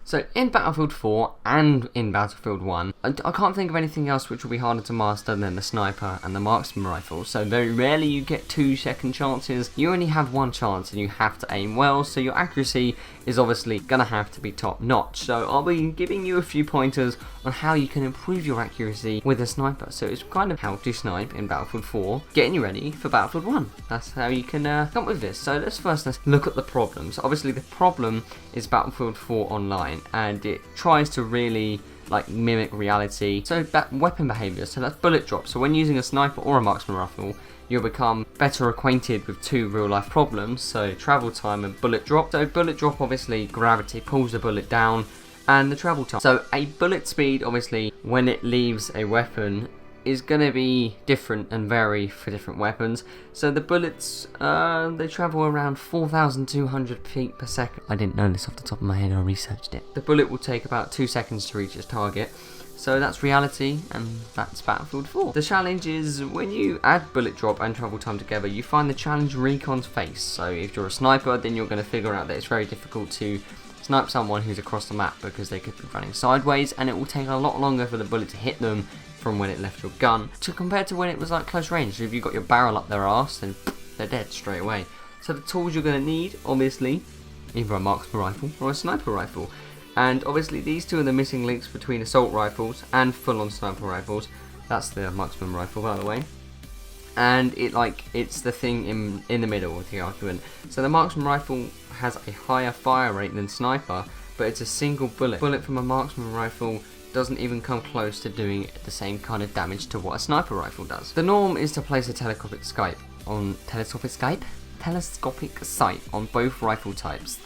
So in Battlefield 4 and in Battlefield 1, I can't think of anything else which will be harder to master than the sniper and the marksman rifle. So very rarely you get 2 second chances, you only have 1 chance and you have to aim well, so your accuracy is obviously going to have to be top notch. So I'll be giving you a few pointers on how you can improve your accuracy with a sniper. So it's kind of how to snipe in Battlefield 4, getting you ready for Battlefield 1. That's how you can come with this. So let's look at the problems. Obviously the problem is Battlefield 4 Online, and it tries to really mimic reality. So that weapon behavior, so that's bullet drop. So when using a sniper or a marksman rifle, you'll become better acquainted with 2 real life problems, so travel time and bullet drop. So bullet drop, obviously gravity pulls the bullet down, and the travel time. So a bullet speed, obviously when it leaves a weapon, is going to be different and vary for different weapons. So the bullets, they travel around 4,200 feet per second. I didn't know this off the top of my head, I researched it. The bullet will take about 2 seconds to reach its target. So that's reality, and that's Battlefield 4. The challenge is when you add bullet drop and travel time together, you find the challenge recon's face. So if you're a sniper, then you're going to figure out that it's very difficult to snipe someone who's across the map because they could be running sideways, and it will take a lot longer for the bullet to hit them from when it left your gun compared to when it was close range. So if you got your barrel up their arse, then they're dead straight away. So the tools you're going to need, obviously, either a marksman rifle or a sniper rifle. And obviously these 2 are the missing links between assault rifles and full-on sniper rifles. That's the marksman rifle, by the way. And it's the thing in the middle of the argument. So the marksman rifle has a higher fire rate than sniper, but it's a single bullet. Bullet from a marksman rifle doesn't even come close to doing the same kind of damage to what a sniper rifle does. The norm is to place a telescopic sight on both rifle types,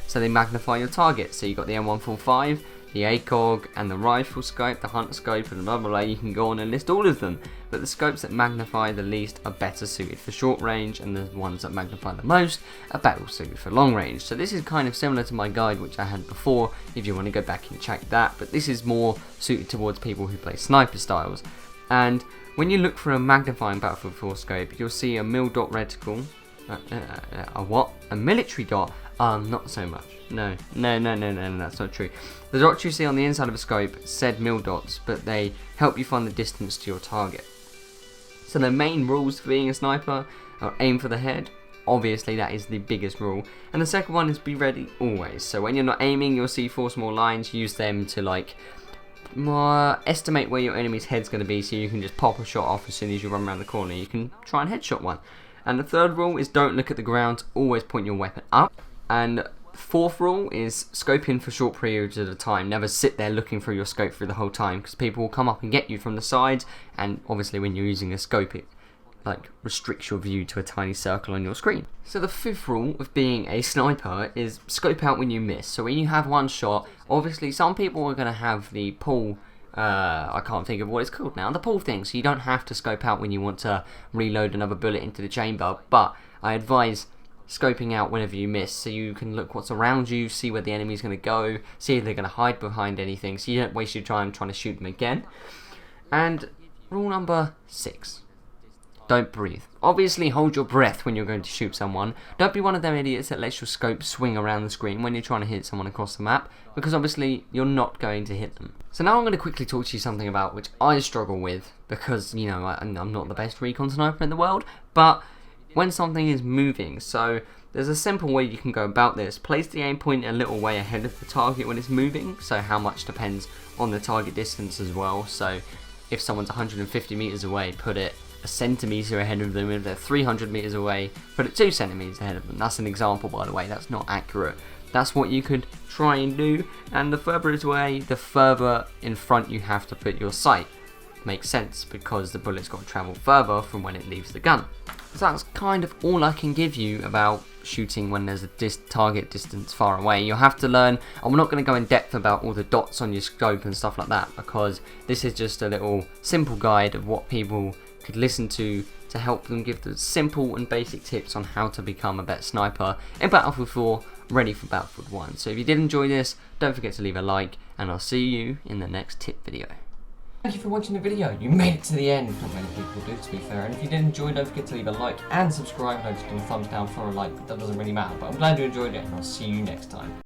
so they magnify your target. So you got the M145, the ACOG, and the rifle scope, the hunter scope, and blah blah blah. You can go on and list all of them, but the scopes that magnify the least are better suited for short range, and the ones that magnify the most are better suited for long range. So this is kind of similar to my guide which I had before, if you want to go back and check that, but this is more suited towards people who play sniper styles. And when you look for a magnifying Battlefield 4 scope, you'll see a mil dot reticle. A military dot? Not so much. No, that's not true. The dots you see on the inside of a scope said mil dots, but they help you find the distance to your target. So the main rules for being a sniper are aim for the head. Obviously that is the biggest rule. And the second one is be ready always. So when you're not aiming, you'll see 4 small lines. Use them to estimate where your enemy's head's going to be, so you can just pop a shot off as soon as you run around the corner. You can try and headshot one. And the third rule is don't look at the ground, always point your weapon up. And 4th rule is scope in for short periods at a time. Never sit there looking through your scope through the whole time, because people will come up and get you from the sides, and obviously when you're using a scope it restricts your view to a tiny circle on your screen. So the 5th rule of being a sniper is scope out when you miss. So when you have one shot, obviously some people are going to have the pull, I can't think of what it's called now, the pull thing, so you don't have to scope out when you want to reload another bullet into the chamber, but I advise scoping out whenever you miss, so you can look what's around you, see where the enemy's going to go, see if they're going to hide behind anything, so you don't waste your time trying to shoot them again. And rule number 6. Don't breathe. Obviously hold your breath when you're going to shoot someone. Don't be one of them idiots that lets your scope swing around the screen when you're trying to hit someone across the map, because obviously you're not going to hit them. So now I'm going to quickly talk to you something about which I struggle with, because, you know, I'm not the best recon sniper in the world, but when something is moving, so there's a simple way you can go about this. Place the aim point a little way ahead of the target when it's moving, so how much depends on the target distance as well. So if someone's 150 meters away, put it a centimeter ahead of them. If they're 300 meters away, put it 2 centimeters ahead of them. That's an example, by the way, that's not accurate. That's what you could try and do, and the further it's away, the further in front you have to put your sight. Makes sense, because the bullet's got to travel further from when it leaves the gun. So that's kind of all I can give you about shooting when there's a target distance far away. You'll have to learn. I'm not going to go in depth about all the dots on your scope and stuff like that, because this is just a little simple guide of what people could listen to help them give the simple and basic tips on how to become a better sniper in Battlefield 4, ready for Battlefield 1. So if you did enjoy this, don't forget to leave a like, and I'll see you in the next tip video. Thank you for watching the video. You made it to the end. Not many people do, to be fair. And if you did enjoy, don't forget to leave a like and subscribe. I just do a thumbs down for a like, but that doesn't really matter. But I'm glad you enjoyed it, and I'll see you next time.